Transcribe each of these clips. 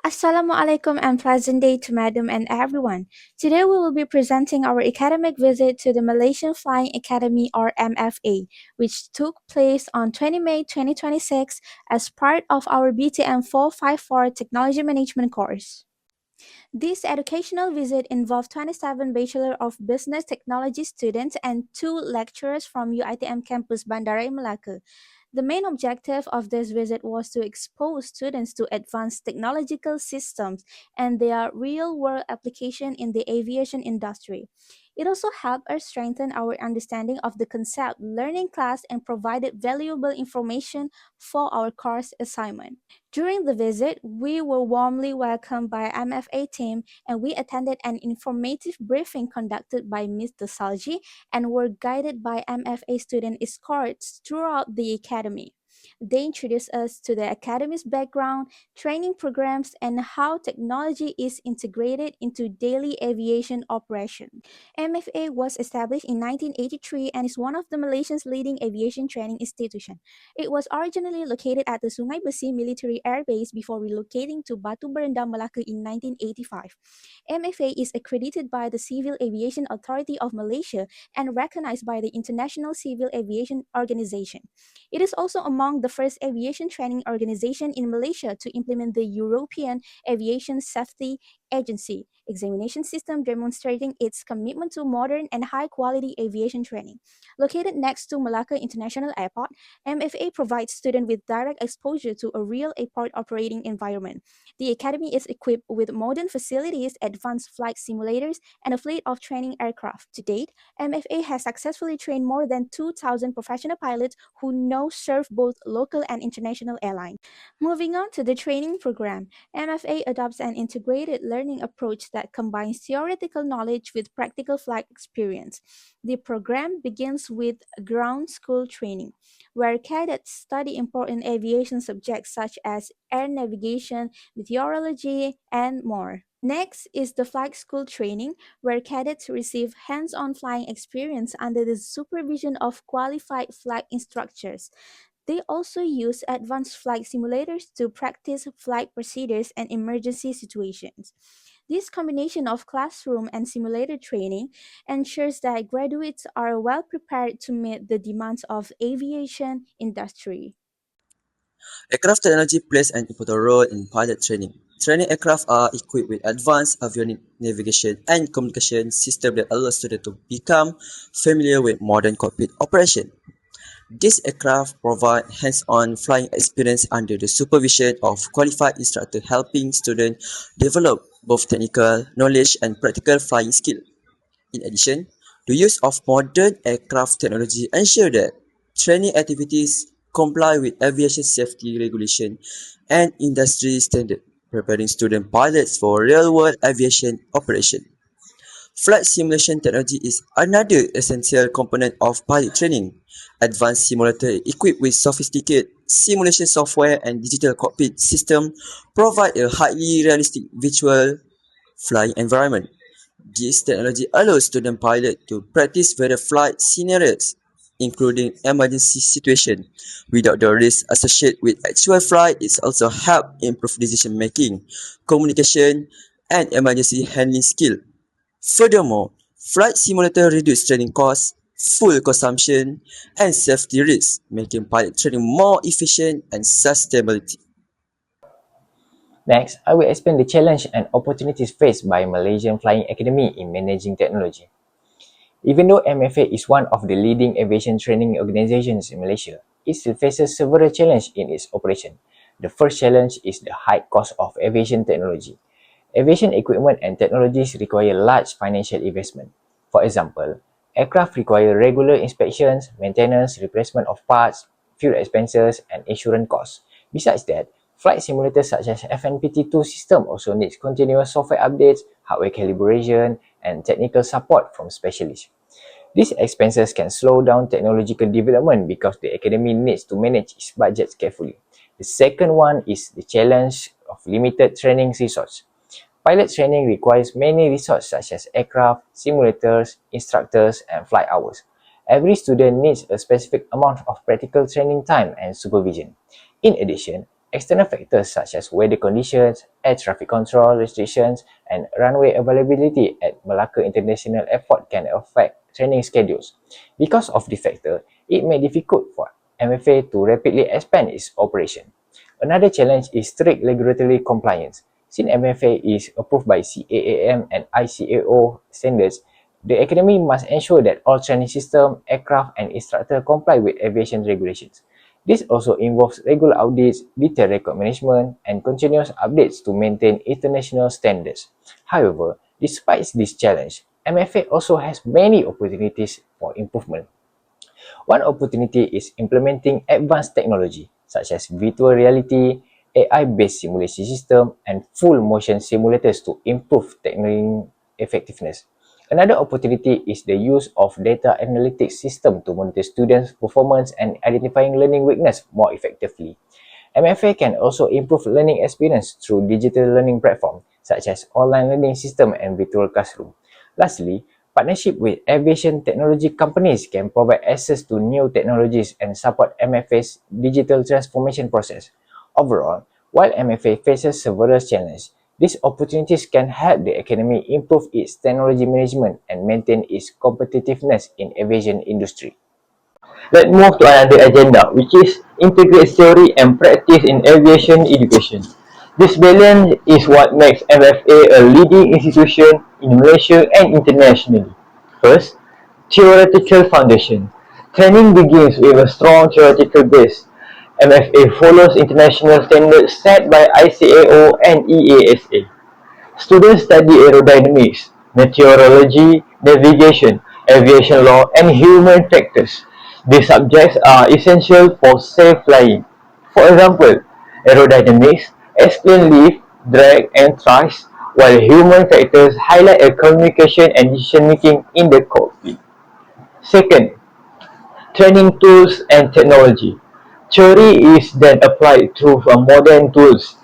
Assalamualaikum and pleasant day to Madam and everyone. Today we will be presenting our academic visit to the Malaysian Flying Academy or MFA, which took place on 20 May 2026 as part of our BTM454 Technology Management course. This educational visit involved 27 Bachelor of Business Technology students and 2 lecturers from UiTM campus Bandara in Malacca. The main objective of this visit was to expose students to advanced technological systems and their real world application in the aviation industry. It also helped us strengthen our understanding of the concept learning class and provided valuable information for our course assignment. During the visit, we were warmly welcomed by MFA team and we attended an informative briefing conducted by Mr. Salji and were guided by MFA student escorts throughout the academy. They introduced us to the academy's background, training programs, and how technology is integrated into daily aviation operations. MFA was established in 1983 and is one of the Malaysia's leading aviation training institutions. It was originally located at the Sungai Besi Military Air Base before relocating to Batu Berendam, Malacca in 1985. MFA is accredited by the Civil Aviation Authority of Malaysia and recognized by the International Civil Aviation Organization. It is also among the first aviation training organization in Malaysia to implement the European Aviation Safety Agency examination system, demonstrating its commitment to modern and high-quality aviation training. Located next to Malacca International Airport, MFA provides students with direct exposure to a real airport operating environment. The academy is equipped with modern facilities, advanced flight simulators, and a fleet of training aircraft. To date, MFA has successfully trained more than 2,000 professional pilots who now serve both local and international airlines. Moving on to the training program, MFA adopts an integrated learning approach that combines theoretical knowledge with practical flight experience. The program begins with ground school training, where cadets study important aviation subjects such as air navigation, meteorology, and more. Next is the flight school training, where cadets receive hands on flying experience under the supervision of qualified flight instructors. They also use advanced flight simulators to practice flight procedures and emergency situations. This combination of classroom and simulator training ensures that graduates are well prepared to meet the demands of aviation industry. Aircraft technology plays an important role in pilot training. Training aircraft are equipped with advanced avionic navigation and communication systems that allow students to become familiar with modern cockpit operation. These aircraft provide hands-on flying experience under the supervision of qualified instructors, helping students develop both technical knowledge and practical flying skill. In addition, the use of modern aircraft technology ensures that training activities comply with aviation safety regulation and industry standards, preparing student pilots for real-world aviation operation. Flight simulation technology is another essential component of pilot training. Advanced simulator equipped with sophisticated simulation software and digital cockpit system provide a highly realistic visual flying environment. This technology allows student pilots to practice various flight scenarios, including emergency situations, without the risk associated with actual flight. It also helps improve decision making, communication, and emergency handling skill. Furthermore, flight simulator reduce training costs, fuel consumption, and safety risks, making pilot training more efficient and sustainable. Next, I will explain the challenge and opportunities faced by Malaysian Flying Academy in managing technology. Even though MFA is one of the leading aviation training organizations in Malaysia, it still faces several challenges in its operation. The first challenge is the high cost of aviation technology. Aviation equipment and technologies require large financial investment. For example, aircraft require regular inspections, maintenance, replacement of parts, fuel expenses, and insurance costs. Besides that, flight simulators such as FNPT2 system also needs continuous software updates, hardware calibration, and technical support from specialists. These expenses can slow down technological development because the academy needs to manage its budgets carefully. The second one is the challenge of limited training resources. Pilot training requires many resources such as aircraft, simulators, instructors, and flight hours. Every student needs a specific amount of practical training time and supervision. In addition, External factors such as weather conditions, air traffic control restrictions, and runway availability at Malacca International Airport can affect training schedules. Because of this factor, it may be difficult for MFA to rapidly expand its operation. Another challenge is strict regulatory compliance. Since MFA is approved by CAAM and ICAO standards, the academy must ensure that all training system, aircraft, and instructor comply with aviation regulations. This also involves regular audits, detailed record management, and continuous updates to maintain international standards. However, despite this challenge, MFA also has many opportunities for improvement. One opportunity is implementing advanced technology such as virtual reality, AI-based simulation system, and full motion simulators to improve training effectiveness. Another opportunity is the use of data analytics system to monitor students' performance and identifying learning weakness more effectively. MFA can also improve learning experience through digital learning platforms such as online learning system and virtual classroom. Lastly, partnership with aviation technology companies can provide access to new technologies and support MFA's digital transformation process. Overall, while MFA faces several challenges, these opportunities can help the academy improve its technology management and maintain its competitiveness in aviation industry. Let's move to another agenda, which is integrate theory and practice in aviation education. This balance is what makes MFA a leading institution in Malaysia and internationally. First, theoretical foundation. Training begins with a strong theoretical base. MFA follows international standards set by ICAO and EASA. Students study aerodynamics, meteorology, navigation, aviation law, and human factors. These subjects are essential for safe flying. For example, aerodynamics explain lift, drag, and thrust, while human factors highlight a communication and decision making in the cockpit. Second, training tools and technology. Theory is then applied through modern tools.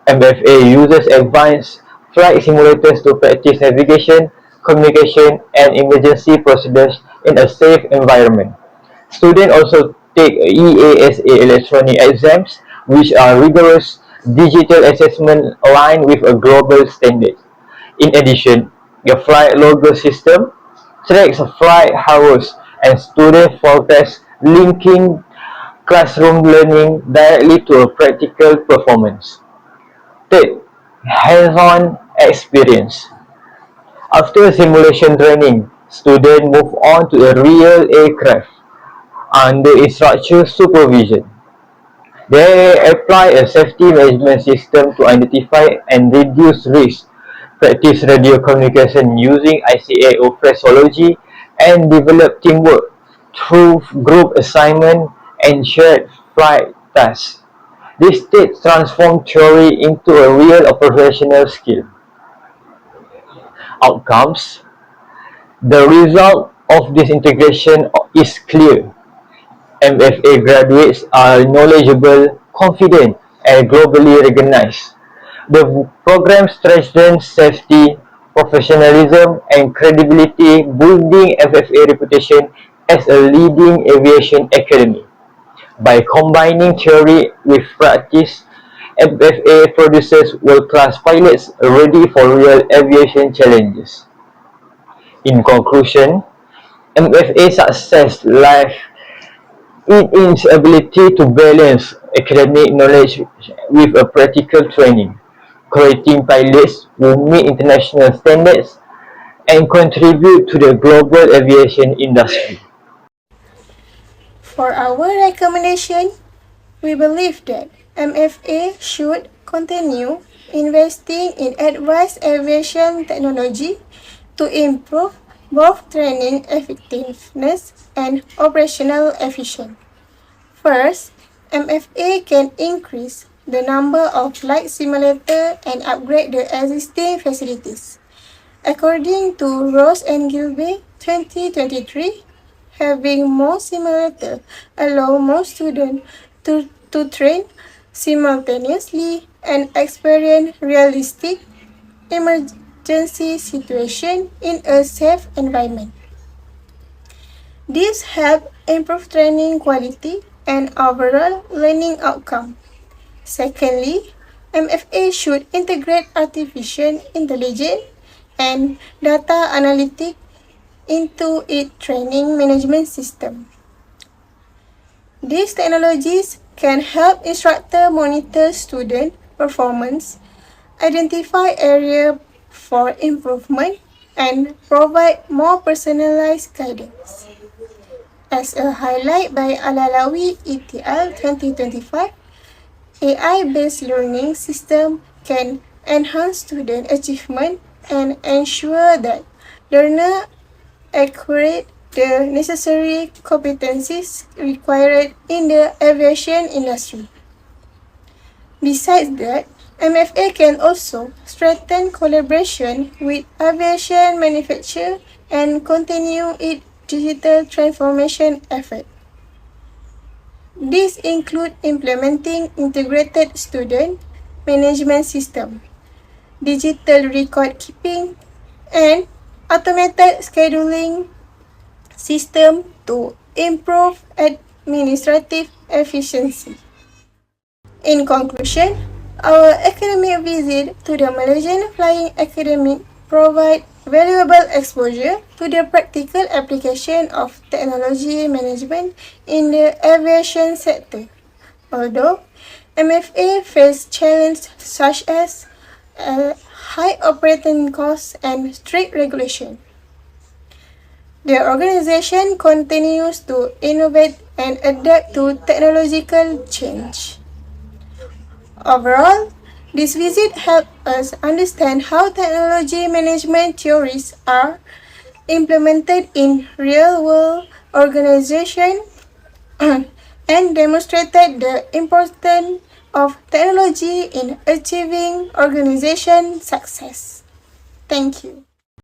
MFA uses advanced flight simulators to practice navigation, communication, and emergency procedures in a safe environment. Students also take EASA electronic exams, which are rigorous digital assessment aligned with a global standard. In addition, the flight logger system tracks flight hours and student progress, linking classroom learning directly to a practical performance. Third, hands-on experience. After simulation training, students move on to a real aircraft under instructor supervision. They apply a safety management system to identify and reduce risk, practice radio communication using ICAO phraseology, and develop teamwork through group assignment and shared flight tasks. This stage transforms theory into a real operational skill. Outcomes. The result of this integration is clear. MFA graduates are knowledgeable, confident, and globally recognized. The program strengthens safety, professionalism, and credibility, building FFA reputation as a leading aviation academy. By combining theory with practice, FFA produces world-class pilots ready for real aviation challenges. In conclusion, MFA success lies in its ability to balance academic knowledge with a practical training, creating pilots who meet international standards and contribute to the global aviation industry. For our recommendation, we believe that MFA should continue investing in advanced aviation technology to improve both training effectiveness and operational efficiency. First, MFA can increase the number of flight simulators and upgrade the existing facilities. According to Ross and Gilbey 2023, having more simulators allow more students to train simultaneously and experience realistic emergency situation in a safe environment. This helps improve training quality and overall learning outcome. Secondly, MFA should integrate artificial intelligence and data analytics into its training management system. These technologies can help instructors monitor student performance, identify areas for improvement, and provide more personalized guidance. As a highlight by Alalawi ETL 2025, AI-based learning system can enhance student achievement and ensure that learners acquire the necessary competencies required in the aviation industry. Besides that, MFA can also strengthen collaboration with aviation manufacturers and continue its digital transformation effort. These include implementing integrated student management system, digital record keeping, and automated scheduling system to improve administrative efficiency. In conclusion, our academic visit to the Malaysian Flying Academy provide valuable exposure to the practical application of technology management in the aviation sector. Although MFA faced challenges such as high operating costs and strict regulation, the organization continues to innovate and adapt to technological change. Overall, this visit helped us understand how technology management theories are implemented in real-world organization and demonstrated the importance of technology in achieving organization success. Thank you.